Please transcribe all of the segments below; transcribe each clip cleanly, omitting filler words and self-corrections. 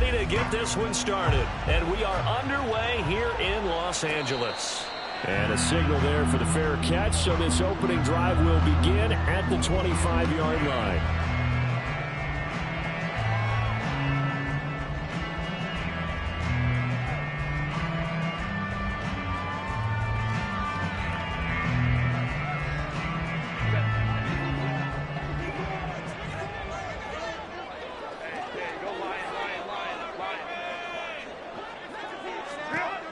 ready to get this one started. And we are underway here in Los Angeles. And a signal there for the fair catch, so this opening drive will begin at the 25-yard line.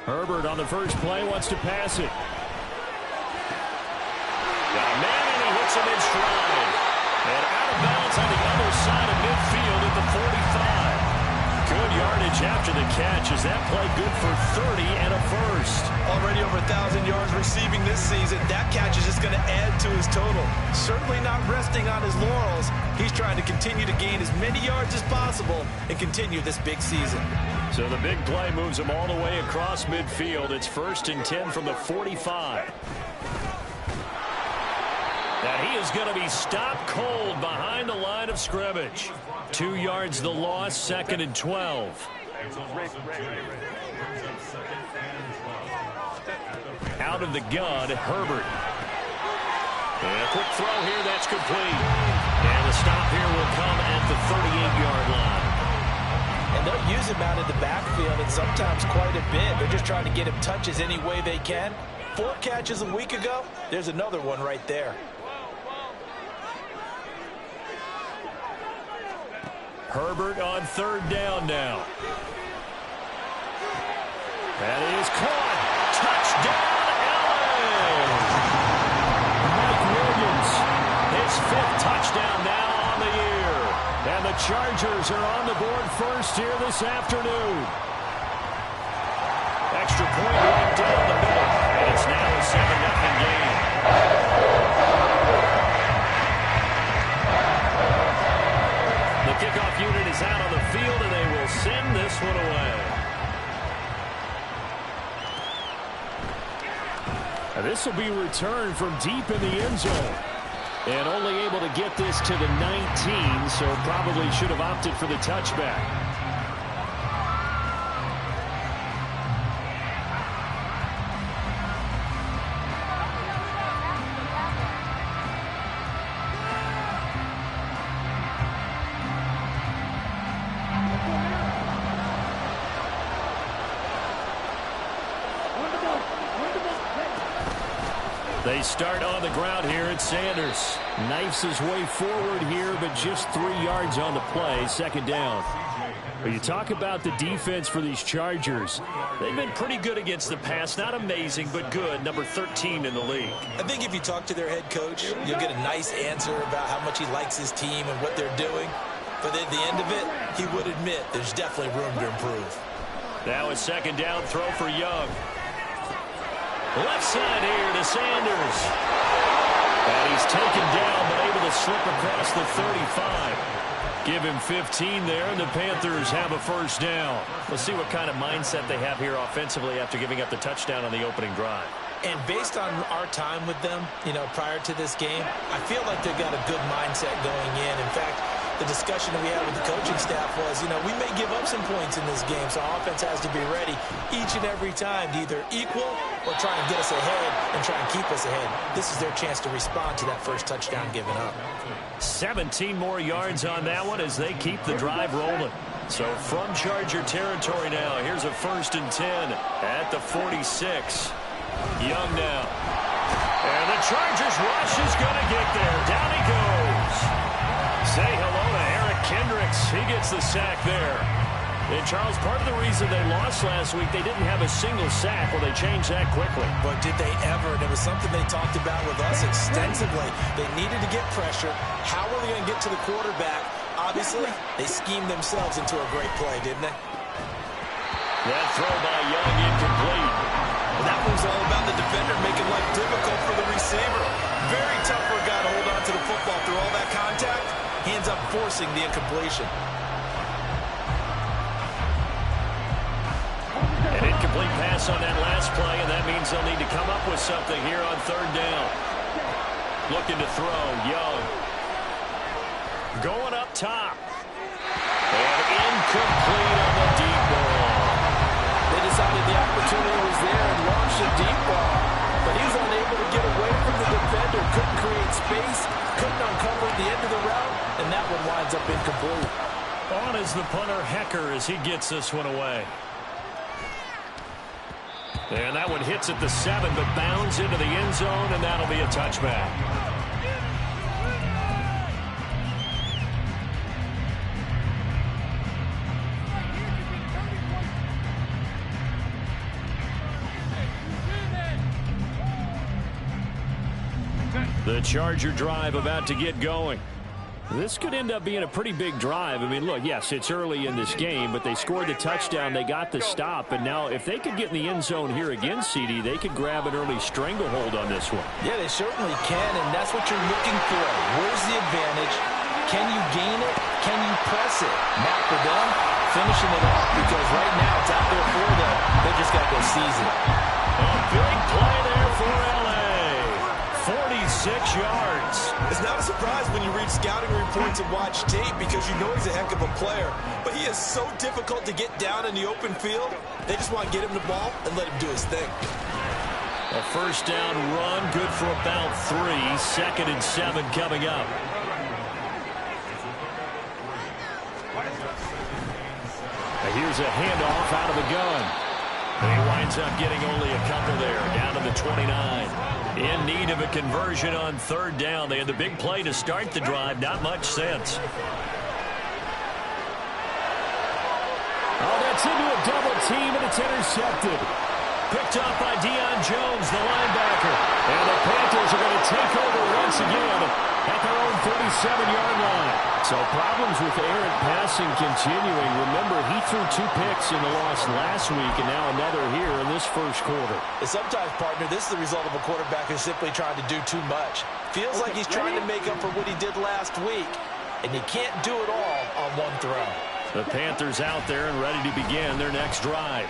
Herbert on the first play wants to pass it. Got a man and he hits him in stride. And out of bounds on the other side of midfield at the 45. Good yardage after the catch. Is that play good for 30 and a first? Already over 1,000 yards receiving this season. That catch is just going to add to his total. Certainly not resting on his laurels. He's trying to continue to gain as many yards as possible and continue this big season. So the big play moves him all the way across midfield. It's 1st and 10 from the 45. And he is going to be stopped cold behind the line of scrimmage. 2 yards the loss, 2nd and 12. Out of the gun, Herbert. And a quick throw here, that's complete. And the stop here will come at the 38-yard line. And they'll use him out in the backfield, and sometimes quite a bit. They're just trying to get him touches any way they can. 4 catches a week ago. There's another one right there. Herbert on 3rd down now. That is caught. Touchdown, Allen! Mike Williams, his 5th touchdown now on the year. And the Chargers are on the board first here this afternoon. Extra point right down the middle. And it's now a 7-0 game. The kickoff unit is out on the field, and they will send this one away. And this will be returned from deep in the end zone. And only able to get this to the 19, so probably should have opted for the touchback. They start on the ground here at Sanders. Knifes his way forward here, but just 3 yards on the play. 2nd down. When you talk about the defense for these Chargers, they've been pretty good against the pass. Not amazing, but good. Number 13 in the league. I think if you talk to their head coach, you'll get a nice answer about how much he likes his team and what they're doing. But at the end of it, he would admit there's definitely room to improve. Now a 2nd down throw for Young. Left side here to Sanders. And he's taken down, but able to slip across the 35. Give him 15 there, and the Panthers have a 1st down. Let's see what kind of mindset they have here offensively after giving up the touchdown on the opening drive. And based on our time with them, prior to this game, I feel like they've got a good mindset going in. In fact, the discussion that we had with the coaching staff was, we may give up some points in this game, so our offense has to be ready each and every time to either equal or try and get us ahead and try and keep us ahead. This is their chance to respond to that first touchdown given up. 17 more yards on that one as they keep the drive rolling. So from Charger territory now, here's a 1st and 10 at the 46. Young now. And the Chargers rush is going to get there. Down he goes. Say hello to Eric Kendricks. He gets the sack there. And, Charles, part of the reason they lost last week, they didn't have a single sack. Well, they changed that quickly. But did they ever? And it was something they talked about with us extensively. They needed to get pressure. How were they going to get to the quarterback? Obviously, they schemed themselves into a great play, didn't they? That throw by Young incomplete. Well, that was all about the defender making life difficult for the receiver. Very tough for a guy to hold on to the football through all that contact. He ends up forcing the incompletion. An incomplete pass on that last play, and that means they'll need to come up with something here on 3rd down. Looking to throw, Young. Going up top. And incomplete on the On is the punter, Hecker, as he gets this one away. And that one hits at the 7, but bounds into the end zone, and that'll be a touchback. The Charger drive about to get going. This could end up being a pretty big drive. I mean, look, yes, it's early in this game, but they scored the touchdown, they got the stop, and now if they could get in the end zone here again, CD, they could grab an early stranglehold on this one. Yeah, they certainly can, and that's what you're looking for. Where's the advantage? Can you gain it? Can you press it? Not for them, finishing it off, because right now it's out there for them. They just got to go seize it. A big play there for L.A. 46 yards. It's not a surprise when you read scouting reports and watch tape because you know he's a heck of a player. But he is so difficult to get down in the open field. They just want to get him the ball and let him do his thing. A first down run, good for about 3. 2nd and 7 coming up. Here's a handoff out of the gun. And he winds up getting only a couple there, down to the 29. In need of a conversion on 3rd down. They had the big play to start the drive. Not much sense. Oh, that's into a double team, and it's intercepted. Picked up by Deion Jones, the linebacker. And the Panthers are going to take over once again at their own 37-yard line. So problems with errant passing continuing. Remember, he threw 2 picks in the loss last week, and now another here in this first quarter. And sometimes, partner, this is the result of a quarterback who's simply trying to do too much. Feels like he's trying to make up for what he did last week, and you can't do it all on one throw. The Panthers out there and ready to begin their next drive.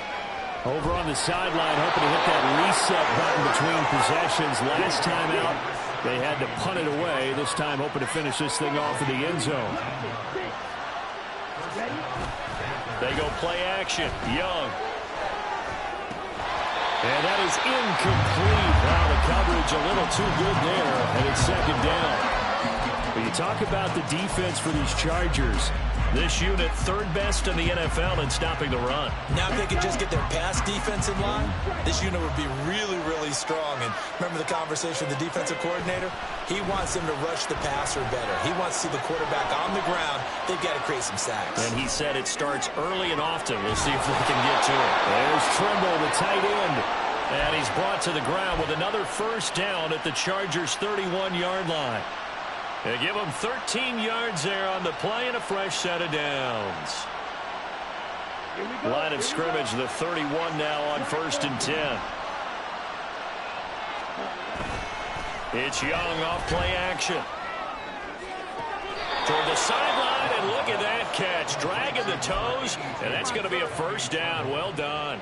Over on the sideline, hoping to hit that reset button between possessions. Last time out, they had to punt it away. This time, hoping to finish this thing off in the end zone. They go play action. Young. And that is incomplete. Wow, the coverage a little too good there, and it's 2nd down. When you talk about the defense for these Chargers, this unit 3rd best in the NFL in stopping the run. Now if they could just get their pass defense in line, this unit would be really, really strong. And remember the conversation with the defensive coordinator? He wants them to rush the passer better. He wants to see the quarterback on the ground. They've got to create some sacks. And he said it starts early and often. We'll see if they can get to it. There's Trimble, the tight end. And he's brought to the ground with another first down at the Chargers' 31-yard line. They give him 13 yards there on the play and a fresh set of downs. Line of scrimmage, the 31 now on 1st and 10. It's Young off play action. Toward the sideline, and look at that catch. Dragging the toes, and that's going to be a first down. Well done.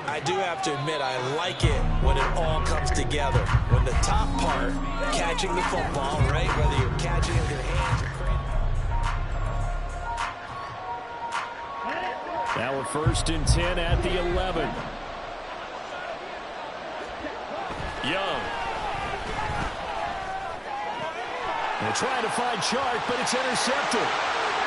I do have to admit, I like it when it all comes together. When the top part, catching the football, right? Whether you're catching it with your hands or Now we're 1st and 10 at the 11. Young. They're trying to find Chark, but it's intercepted.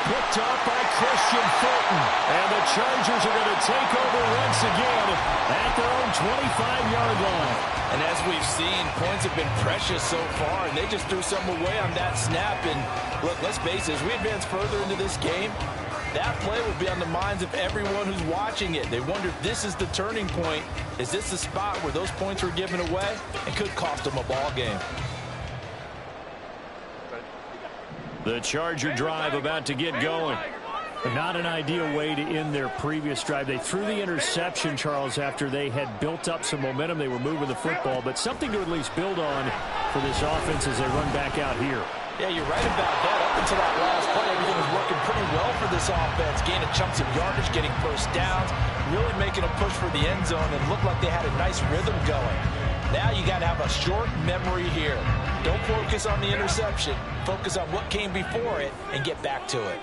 Picked up by Christian Fulton. And the Chargers are going to take over once again at their own 25-yard line. And as we've seen, points have been precious so far, and they just threw some away on that snap. And look, let's face it, as we advance further into this game, that play will be on the minds of everyone who's watching it. They wonder if this is the turning point. Is this the spot where those points were given away? It could cost them a ball game. The Charger drive about to get going. Not an ideal way to end their previous drive. They threw the interception, Charles, after they had built up some momentum. They were moving the football, but something to at least build on for this offense as they run back out here. Yeah, you're right about that. Up until that last play, everything was working pretty well for this offense. Gaining chunks of yardage, getting first downs, really making a push for the end zone, and looked like they had a nice rhythm going. Now you got to have a short memory here. Don't focus on the interception. Focus on what came before it and get back to it.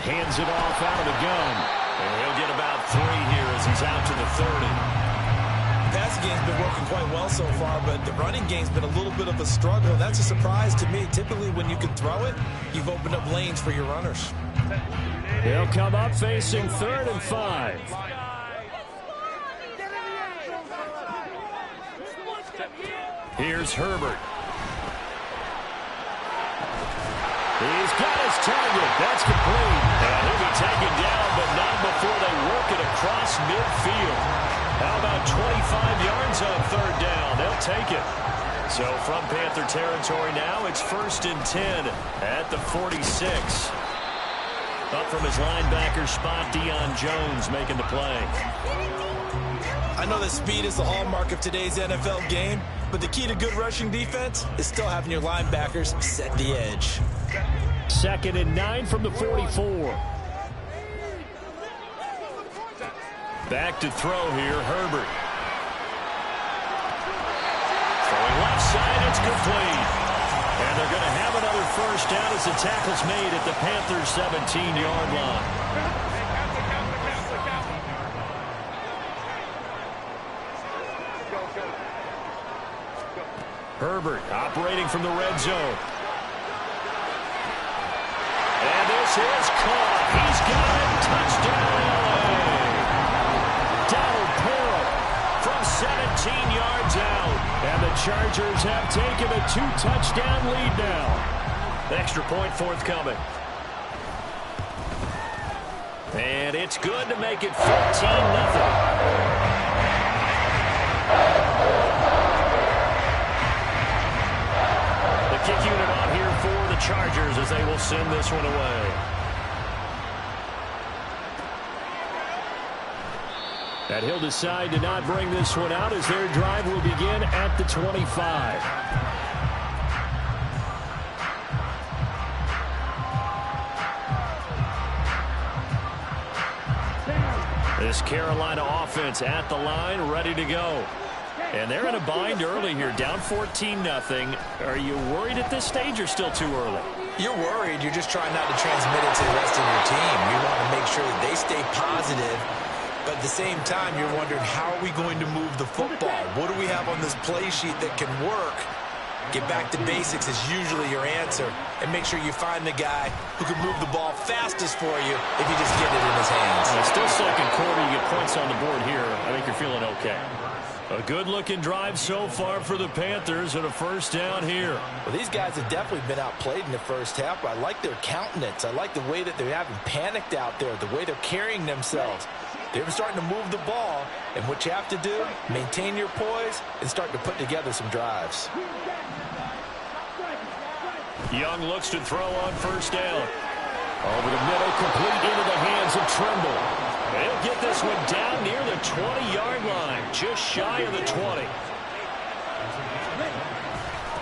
Hands it off out of the gun. And he'll get about 3 here as he's out to the 30. Passing game's been working working quite well so far, but the running game's been a little bit of a struggle. That's a surprise to me. Typically, when you can throw it, you've opened up lanes for your runners. They'll come up facing 3rd and 5. Here's Herbert. He's got his target. That's complete. And he'll be taken down, but not before they work it across midfield. How about 25 yards on 3rd down? They'll take it. So from Panther territory now, it's 1st and 10 at the 46. Up from his linebacker spot, Deion Jones making the play. I know that speed is the hallmark of today's NFL game, but the key to good rushing defense is still having your linebackers set the edge. 2nd and 9 from the 44. Back to throw here, Herbert. Throwing left side, it's complete. And they're going to have another 1st down as the tackle's made at the Panthers' 17-yard line. Herbert operating from the red zone. And this is caught. He's got it. Touchdown, LA. Donald Parham from 17 yards out. And the Chargers have taken a 2-touchdown lead now. Extra point forthcoming. And it's good to make it 14-0. Kick unit on here for the Chargers as they will send this one away. And he'll decide to not bring this one out as their drive will begin at the 25. This Carolina offense at the line, ready to go. And they're in a bind early here, down 14-0. Are you worried at this stage or still too early? You're worried. You're just trying not to transmit it to the rest of your team. You want to make sure that they stay positive. But at the same time, you're wondering, how are we going to move the football? What do we have on this play sheet that can work? Get back to basics is usually your answer. And make sure you find the guy who can move the ball fastest for you if you just get it in his hands. Still 2nd quarter, you get points on the board here. I think you're feeling okay. A good-looking drive so far for the Panthers and a 1st down here. Well, these guys have definitely been outplayed in the 1st half, but I like their countenance. I like the way that they're having panicked out there, the way they're carrying themselves. They're starting to move the ball, and what you have to do, maintain your poise and start to put together some drives. Young looks to throw on 1st down. Over the middle, complete into the hands of Tremble. They'll get this one down near the 20-yard line, just shy of the 20.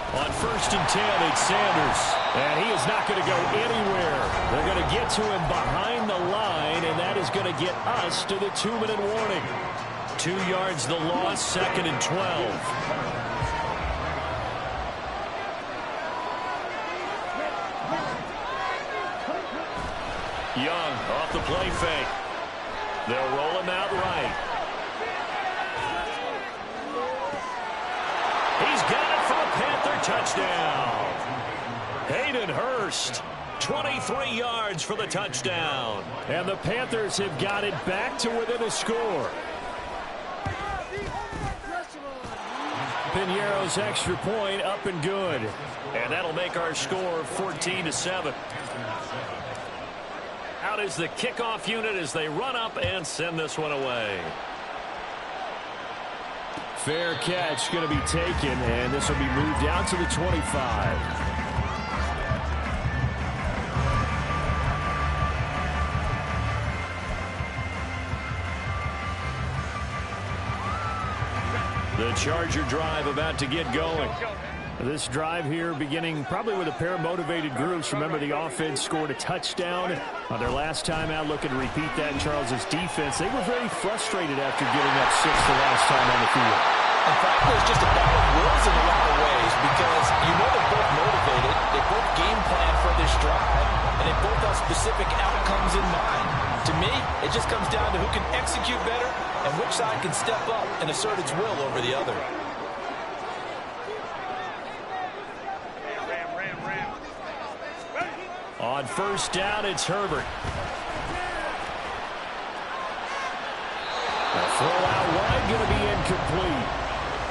On 1st and 10, it's Sanders. And he is not going to go anywhere. They're going to get to him behind the line, and that is going to get us to the 2-minute warning. 2 yards the loss, 2nd and 12. Young off the play fake. They'll roll him out right. He's got it for a Panther touchdown. Hayden Hurst, 23 yards for the touchdown. And the Panthers have got it back to within a score. Piñeiro's extra point up and good. And that'll make our score 14-7. Out is the kickoff unit as they run up and send this one away. Fair catch going to be taken, and this will be moved out to the 25. The Charger drive about to get going. This drive here beginning probably with a pair of motivated groups. Remember, the offense scored a touchdown on their last time out. Looking to repeat that in Charles's defense. They were very frustrated after giving up 6 the last time on the field. In fact, it's just a battle of wills in a lot of ways because you know they're both motivated. They both game plan for this drive, and they both have specific outcomes in mind. To me, it just comes down to who can execute better and which side can step up and assert its will over the other. On first down, it's Herbert. A throw out wide, going to be incomplete.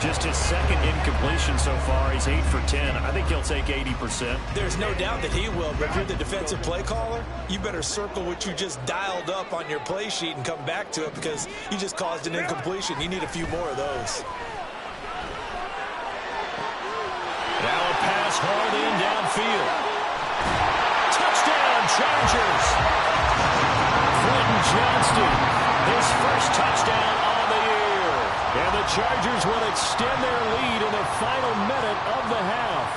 Just his second incompletion so far. He's 8 for 10. I think he'll take 80%. There's no doubt that he will, but if you're the defensive play caller, you better circle what you just dialed up on your play sheet and come back to it because you just caused an incompletion. You need a few more of those. Now a pass hard in downfield. Touchdown, Chargers. Quentin Johnston, his first touchdown on the year. And the Chargers will extend their lead in the final minute of the half.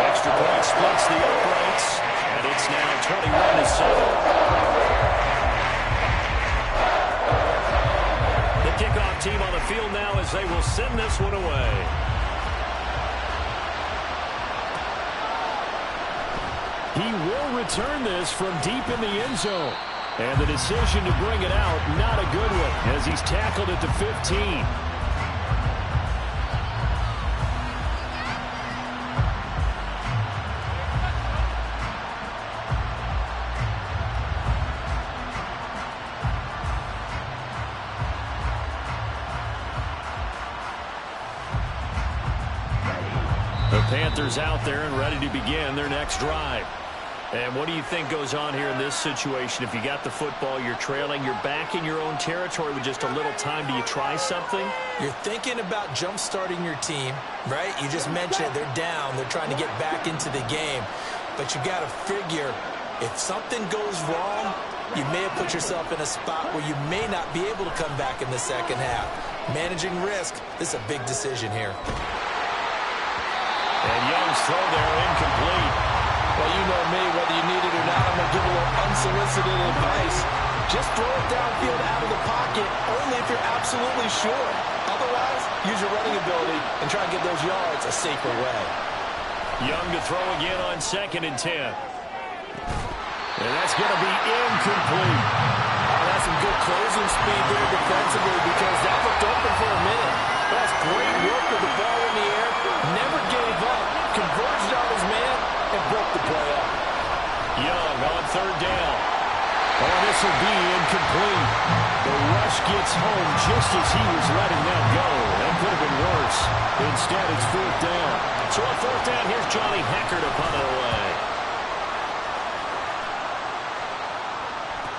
Extra point splits the uprights, and it's now 21-7. The kickoff team on the field now as they will send this one away. He will return this from deep in the end zone. And the decision to bring it out, not a good one, as he's tackled at the 15. The Panthers out there and ready to begin their next drive. And what do you think goes on here in this situation? If you got the football, you're trailing, you're back in your own territory with just a little time. Do you try something? You're thinking about jump-starting your team, right? You just mentioned it. They're down. They're trying to get back into the game. But you got to figure if something goes wrong, you may have put yourself in a spot where you may not be able to come back in the second half. Managing risk, this is a big decision here. And Young's throw there incomplete. Well, you know me, whether you need it or not, I'm going to give a little unsolicited advice. Just throw it downfield out of the pocket, only if you're absolutely sure. Otherwise, use your running ability and try and get those yards a safer way. Young to throw again on 2nd and 10. And that's going to be incomplete. Oh, that's some good closing speed there defensively because that looked open for a minute. That's great work with the ball in the air. Never gave up. Converged on his man and broke the play up. Young on 3rd down. Oh, this will be incomplete. The rush gets home just as he was letting that go. That could have been worse. Instead, it's 4th down. So on 4th down, here's Johnny Hecker to punt it away.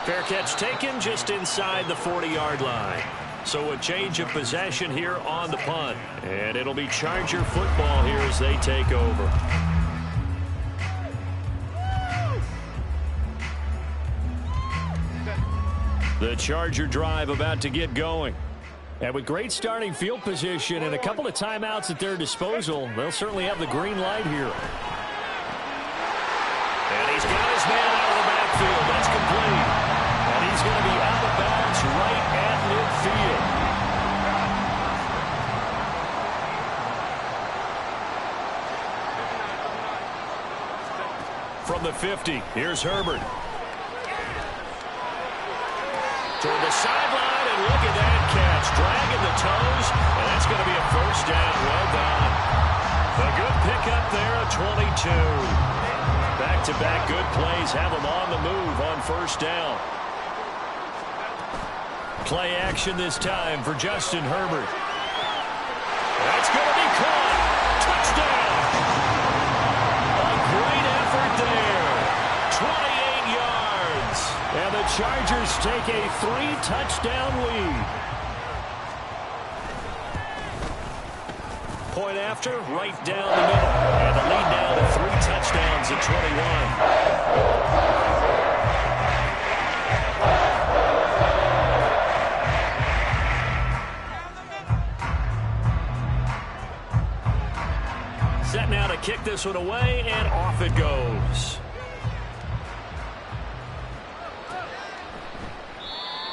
Fair catch taken just inside the 40-yard line. So a change of possession here on the punt. And it'll be Charger football here as they take over. The Charger drive about to get going. And with great starting field position and a couple of timeouts at their disposal, they'll certainly have the green light here. And he's got his man out of the backfield. That's complete. And he's going to be out of bounds right at midfield. From the 50, here's Herbert. Toward the sideline, and look at that catch. Dragging the toes, and that's going to be a 1st down. Well done. A good pickup there at 22. Back-to-back good plays have them on the move on 1st down. Play action this time for Justin Herbert. That's going to be caught. Touchdown. A great effort there. 28 yards. And the Chargers take a 3-touchdown lead. Point after, right down the middle. And the lead now to 3 touchdowns at 21. Set now to kick this one away, and off it goes.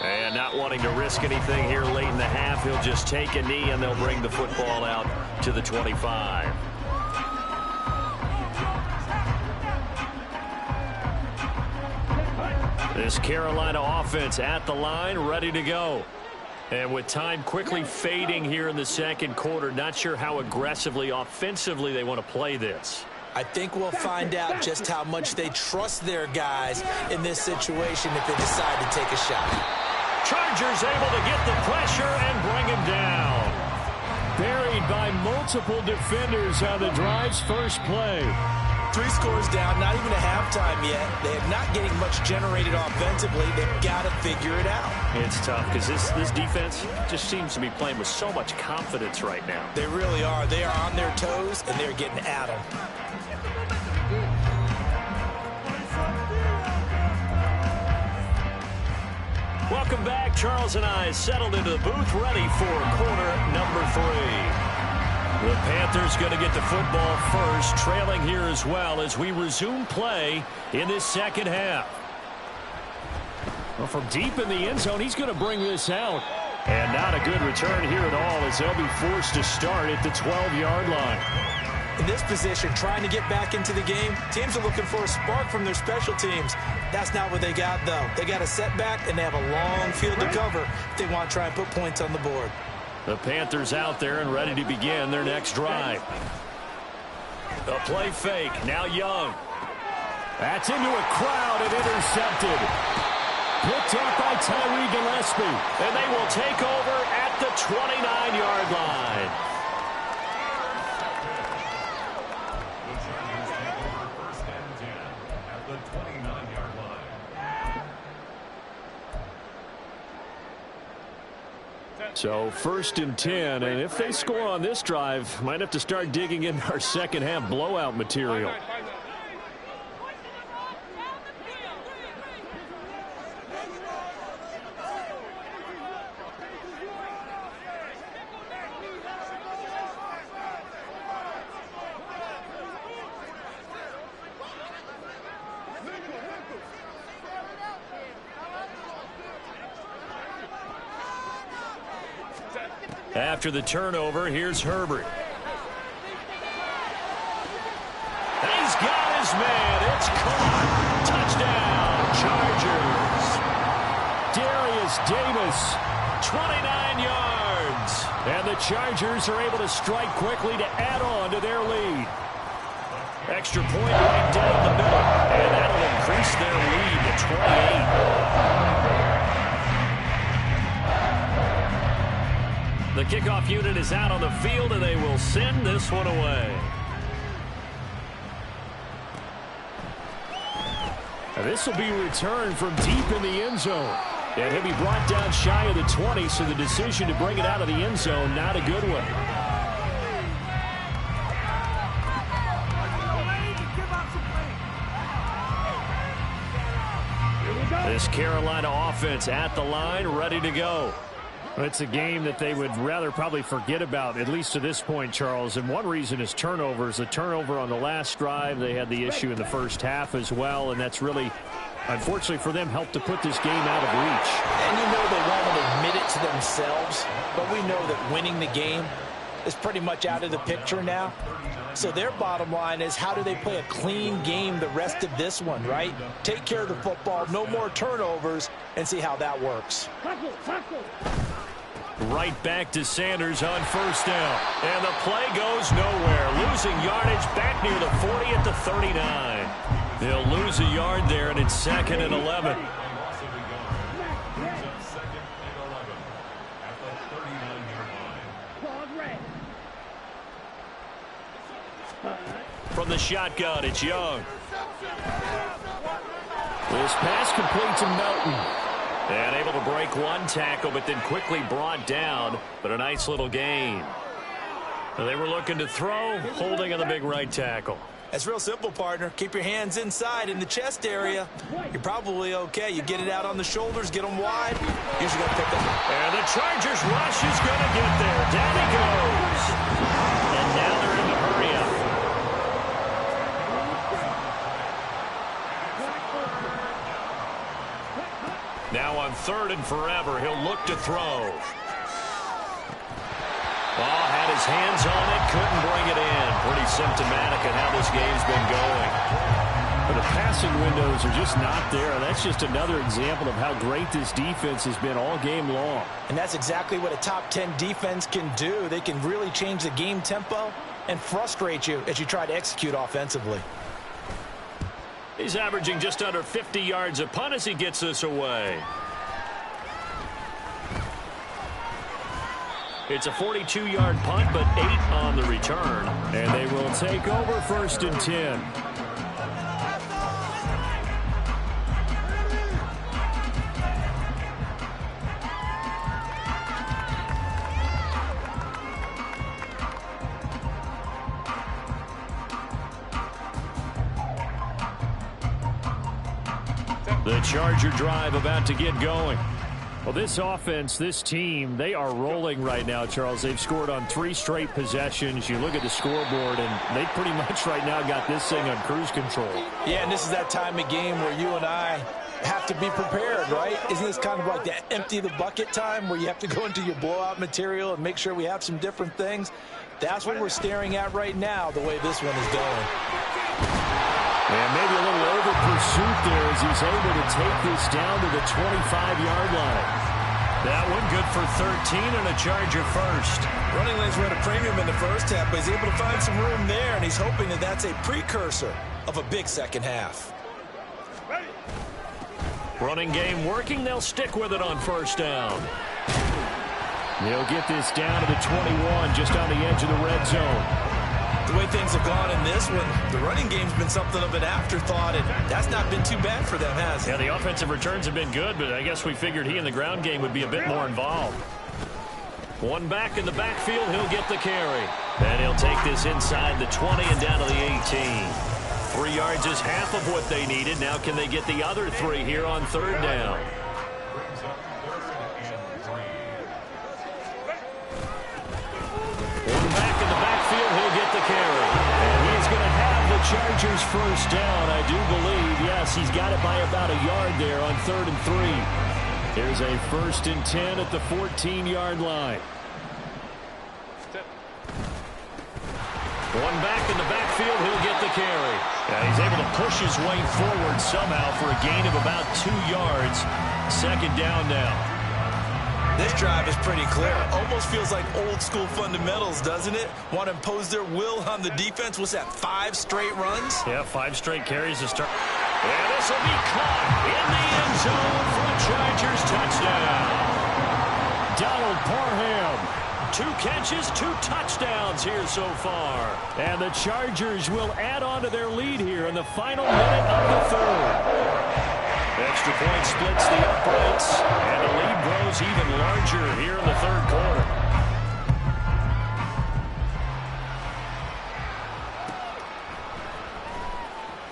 And not wanting to risk anything here late in the half, he'll just take a knee, and they'll bring the football out to the 25. This Carolina offense at the line, ready to go. And with time quickly fading here in the second quarter, not sure how aggressively, offensively they want to play this. I think we'll find out just how much they trust their guys in this situation if they decide to take a shot. Chargers able to get the pressure and bring him down. Buried by multiple defenders on the drive's first play. 3 scores down, not even a halftime yet. They are not getting much generated offensively. They've got to figure it out. It's tough because this defense just seems to be playing with so much confidence right now. They really are. They are on their toes, and they're getting at them. Welcome back. Charles and I settled into the booth, ready for quarter number 3. The Panthers going to get the football first, trailing here as well as we resume play in this second half. Well, from deep in the end zone, he's going to bring this out. And not a good return here at all as they'll be forced to start at the 12-yard line. In this position, trying to get back into the game, teams are looking for a spark from their special teams. That's not what they got, though. They got a setback, and they have a long field to cover if they want to try and put points on the board. The Panthers out there and ready to begin their next drive. A play fake. Now Young. That's into a crowd and intercepted. Picked up by Tyree Gillespie. And they will take over at the 29-yard line. So 1st and 10, and if they score on this drive, might have to start digging in our second half blowout material. After the turnover, here's Herbert. And he's got his man. It's caught. Touchdown, Chargers. Darius Davis, 29 yards. and the Chargers are able to strike quickly to add on to their lead. Extra point right down the middle, and that'll increase their lead to 28. The kickoff unit is out on the field, and they will send this one away. This will be returned from deep in the end zone. And he'll be brought down shy of the 20, so the decision to bring it out of the end zone, not a good one. This Carolina offense at the line, ready to go. It's a game that they would rather probably forget about, at least to this point, Charles. And one reason is turnovers. The turnover on the last drive, they had the issue in the first half as well, and that's really, unfortunately for them, helped to put this game out of reach. And you know they won't admit it to themselves, but we know that winning the game is pretty much out of the picture now. So their bottom line is, how do they play a clean game the rest of this one, right? Take care of the football, no more turnovers, and see how that works. Right back to Sanders on first down. And the play goes nowhere. Losing yardage back near the 40 at the 39. They'll lose a yard there, and it's 2nd and 11. From the shotgun, it's Young. This pass complete to Melton. And able to break one tackle, but then quickly brought down. But a nice little gain. They were looking to throw, holding on the big right tackle. It's real simple, partner. Keep your hands inside in the chest area. You're probably okay. You get it out on the shoulders, get them wide. Usually going to pick up. And the Chargers rush is going to get there. Down he goes. And now they're in the hurry up. Now on 3rd and forever, he'll look to throw. Oh, had his hands on it, couldn't bring it in. Pretty symptomatic of how this game's been going. But the passing windows are just not there. That's just another example of how great this defense has been all game long. And that's exactly what a top 10 defense can do. They can really change the game tempo and frustrate you as you try to execute offensively. He's averaging just under 50 yards a punt as he gets this away. It's a 42-yard punt, but 8 on the return. And they will take over 1st and 10. The Charger drive about to get going. Well, this offense, this team, they are rolling right now, Charles. They've scored on 3 straight possessions. You look at the scoreboard, and they pretty much right now got this thing on cruise control. Yeah, and this is that time of game where you and I have to be prepared, right? Isn't this kind of like that empty the bucket time where you have to go into your blowout material and make sure we have some different things? That's what we're staring at right now, the way this one is going. And maybe a little over pursuit there as he's able to take this down to the 25-yard line. That one good for 13 and a Charger first. Running lanes were at a premium in the first half, but he's able to find some room there, and he's hoping that that's a precursor of a big second half. Running game working. They'll stick with it on 1st down. They'll get this down to the 21, just on the edge of the red zone. The way things have gone in this one, the running game's been something of an afterthought, and that's not been too bad for them, has it? Yeah, the offensive returns have been good, but I guess we figured he in the ground game would be a bit more involved. One back in the backfield, he'll get the carry. And he'll take this inside the 20 and down to the 18. 3 yards is half of what they needed. Now can they get the other 3 here on 3rd down? One back in the backfield, he'll get the carry. And he's going to have the Chargers 1st down, I do believe. Yes, he's got it by about a yard there on 3rd and 3. Here's a 1st and 10 at the 14-yard line. One back in the backfield, he'll get the carry. And he's able to push his way forward somehow for a gain of about 2 yards. 2nd down now. This drive is pretty clear. Almost feels like old school fundamentals, doesn't it? Want to impose their will on the defense. What's that, 5 straight runs? Yeah, 5 straight carries to start. And this will be caught in the end zone for a Chargers touchdown. Donald Parham. 2 catches, 2 touchdowns here so far. And the Chargers will add on to their lead here in the final minute of the 3rd. Extra point splits the uprights, and the lead grows even larger here in the 3rd quarter.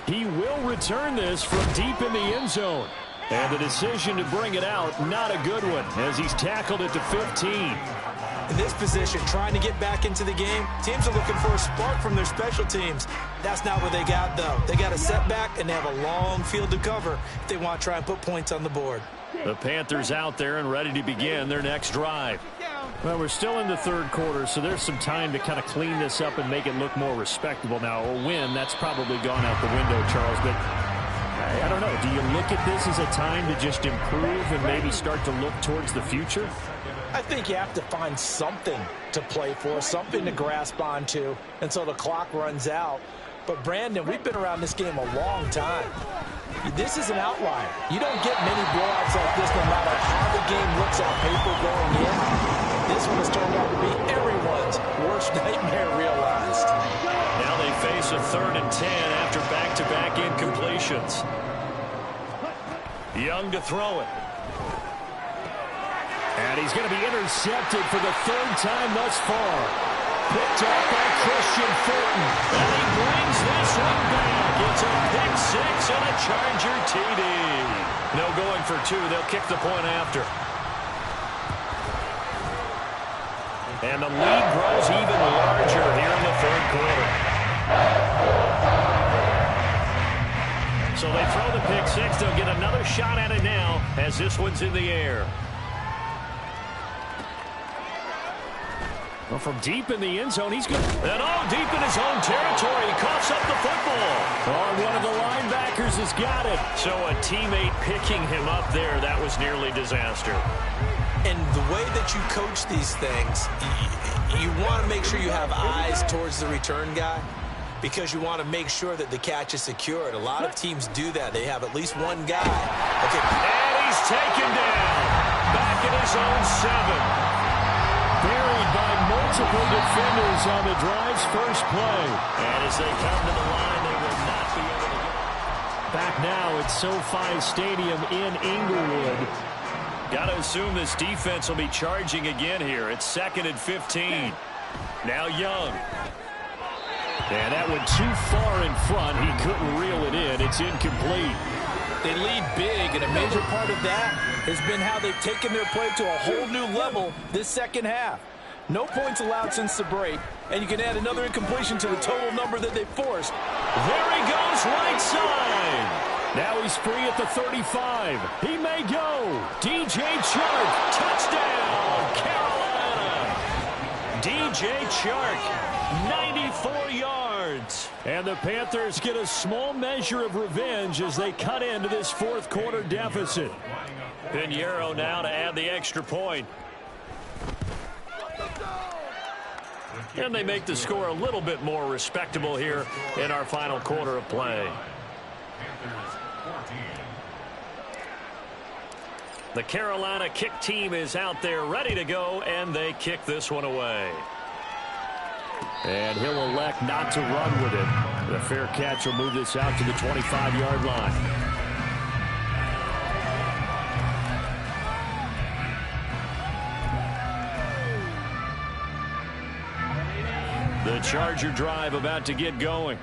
He will return this from deep in the end zone. And the decision to bring it out, not a good one, as he's tackled it to 15. In this position, trying to get back into the game, teams are looking for a spark from their special teams. That's not what they got, though. They got a setback, and they have a long field to cover if they want to try and put points on the board. The Panthers out there and ready to begin their next drive. Well, we're still in the 3rd quarter, so there's some time to kind of clean this up and make it look more respectable. Now, a win, that's probably gone out the window, Charles, but I don't know. Do you look at this as a time to just improve and maybe start to look towards the future? I think you have to find something to play for, something to grasp onto until the clock runs out. But, Brandon, we've been around this game a long time. This is an outlier. You don't get many blowouts like this no matter how the game looks on paper going in. This one has turned out to be everyone's worst nightmare realized. Now they face a 3rd and 10 after back-to-back incompletions. Young to throw it. And he's going to be intercepted for the 3rd time thus far. Picked up by Christian Fulton. And he brings this one back. It's a pick 6 and a Charger TD. No going for 2. They'll kick the point after. And the lead grows even larger here in the 3rd quarter. So they throw the pick 6. They'll get another shot at it now as this one's in the air. Well, from deep in the end zone, he's good. And deep in his own territory, he coughs up the football. One of the linebackers has got it. So a teammate picking him up there, that was nearly disaster. And the way that you coach these things, you want to make sure you have eyes towards the return guy because you want to make sure that the catch is secured. A lot of teams do that. They have at least one guy. Okay. And he's taken down. Back in his own 7. Buried by multiple defenders on the drive's first play. And as they come to the line, they will not be able to get back now at SoFi Stadium in Inglewood. Got to assume this defense will be charging again here. It's 2nd and 15. Now Young. And that went too far in front. He couldn't reel it in. It's incomplete. They lead big, and a major part of that has been how they've taken their play to a whole new level this second half. No points allowed since the break, and you can add another incompletion to the total number that they forced. There he goes, right side. Now he's free at the 35. He may go. DJ Chark, touchdown, Carolina. DJ Chark, 94 yards. And the Panthers get a small measure of revenge as they cut into this fourth quarter deficit. Pinheiro now to add the extra point. And they make the score a little bit more respectable here in our final quarter of play. The Carolina kick team is out there ready to go, and they kick this one away. And he'll elect not to run with it. The fair catch will move this out to the 25-yard line. The Charger drive about to get going.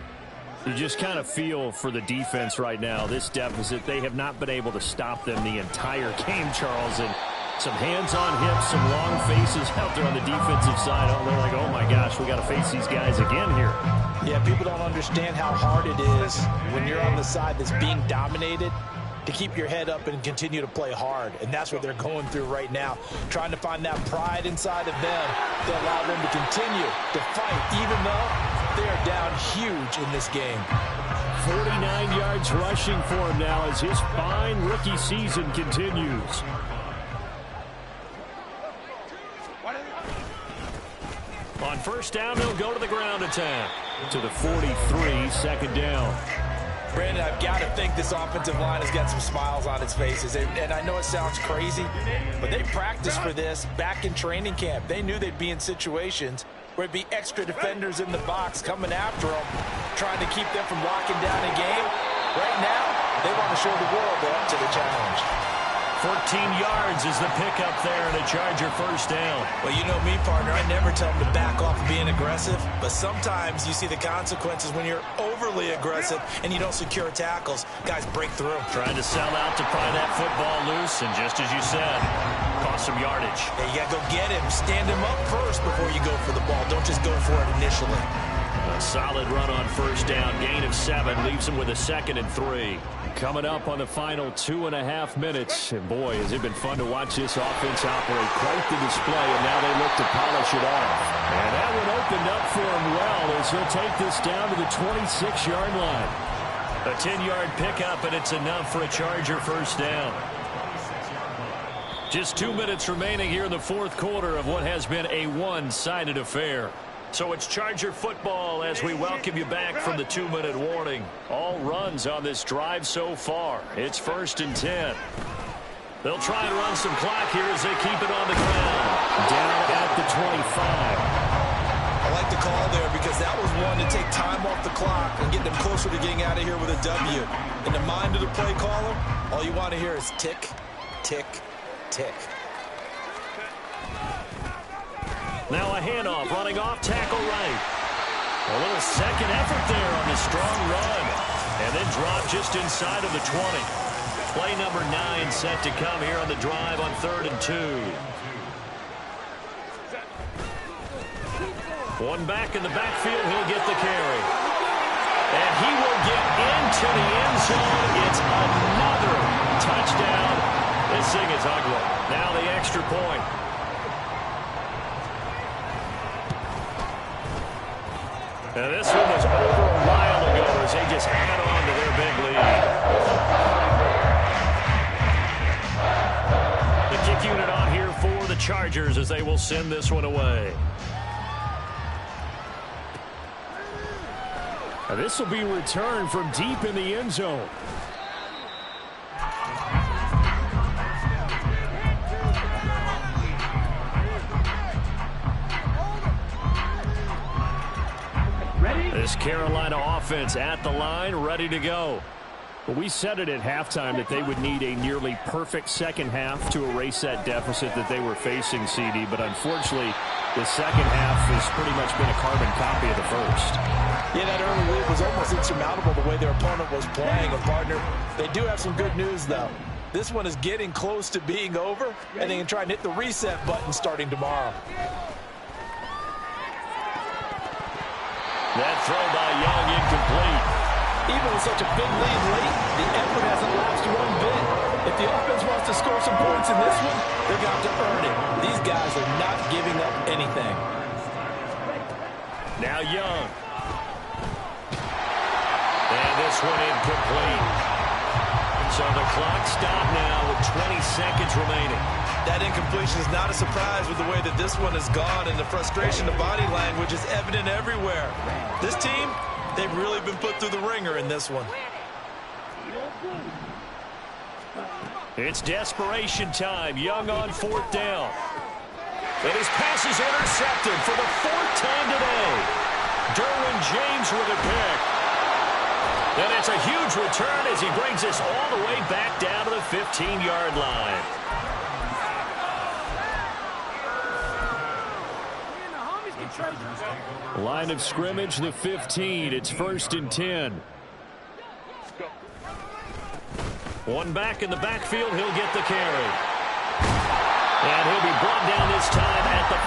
You just kind of feel for the defense right now. This deficit, they have not been able to stop them the entire game, Charles. And some hands on hips, some long faces out there on the defensive side. Oh, they're like, oh my gosh, we got to face these guys again here. Yeah, people don't understand how hard it is when you're on the side that's being dominated to keep your head up and continue to play hard. And that's what they're going through right now, trying to find that pride inside of them to allow them to continue to fight, even though they are down huge in this game. 49 yards rushing for him now as his fine rookie season continues. On first down, they'll go to the ground attack. To the 43, 2nd down. Brandon, I've got to think this offensive line has got some smiles on its faces. And I know it sounds crazy, but they practiced for this back in training camp. They knew they'd be in situations where it'd be extra defenders in the box coming after them, trying to keep them from locking down a game. Right now, they want to show the world they're up to the challenge. 14 yards is the pickup there and a Charger first down. Well, you know me, partner. I never tell them to back off of being aggressive, but sometimes you see the consequences when you're overly aggressive and you don't secure tackles. Guys break through. Trying to sell out to pry that football loose, and just as you said, cost some yardage. Yeah, you got to go get him. Stand him up first before you go for the ball. Don't just go for it initially. A solid run on first down. Gain of 7 leaves him with a 2nd and 3. Coming up on the final 2.5 minutes. And boy, has it been fun to watch this offense operate. Quite the display, and now they look to polish it off. And that one opened up for him well as he'll take this down to the 26-yard line. A 10-yard pickup, and it's enough for a Charger first down. Just 2 minutes remaining here in the fourth quarter of what has been a one-sided affair. So it's Charger football as we welcome you back from the 2-minute warning. All runs on this drive so far. It's 1st and 10. They'll try and run some clock here as they keep it on the ground. Down at the 25. I like the call there because that was one to take time off the clock and get them closer to getting out of here with a W. In the mind of the play caller, all you want to hear is tick, tick, tick. Now a handoff, running off, tackle right. A little second effort there on the strong run. And then drop just inside of the 20. Play number 9 set to come here on the drive on 3rd and 2. One back in the backfield, he'll get the carry. And he will get into the end zone. It's another touchdown. This thing is ugly. Now the extra point. Now this one was over a while ago as they just add on to their big lead. The kick unit on here for Chargers as they will send this one away. Now this will be returned from deep in the end zone. This Carolina offense at the line, ready to go. Well, we said it at halftime that they would need a nearly perfect second half to erase that deficit that they were facing, CD. But unfortunately, the second half has pretty much been a carbon copy of the first. Yeah, that early lead was almost insurmountable the way their opponent was playing. And, partner, they do have some good news, though. This one is getting close to being over, and they can try and hit the reset button starting tomorrow. That throw by Young incomplete. Even with such a big lead late, the effort hasn't lapsed one bit. If the offense wants to score some points in this one, they're going to have to earn it. These guys are not giving up anything. Now Young. And this one incomplete. So the clock stopped now with 20 seconds remaining. That incompletion is not a surprise with the way that this one has gone, and the frustration of body language is evident everywhere. This team, they've really been put through the ringer in this one. It's desperation time. Young on fourth down. And his pass is intercepted for the fourth time today. Derwin James with a pick. And it's a huge return as he brings us all the way back down to the 15-yard line. Line of scrimmage, the 15. It's 1st and 10. One back in the backfield. He'll get the carry. And he'll be brought down this time at the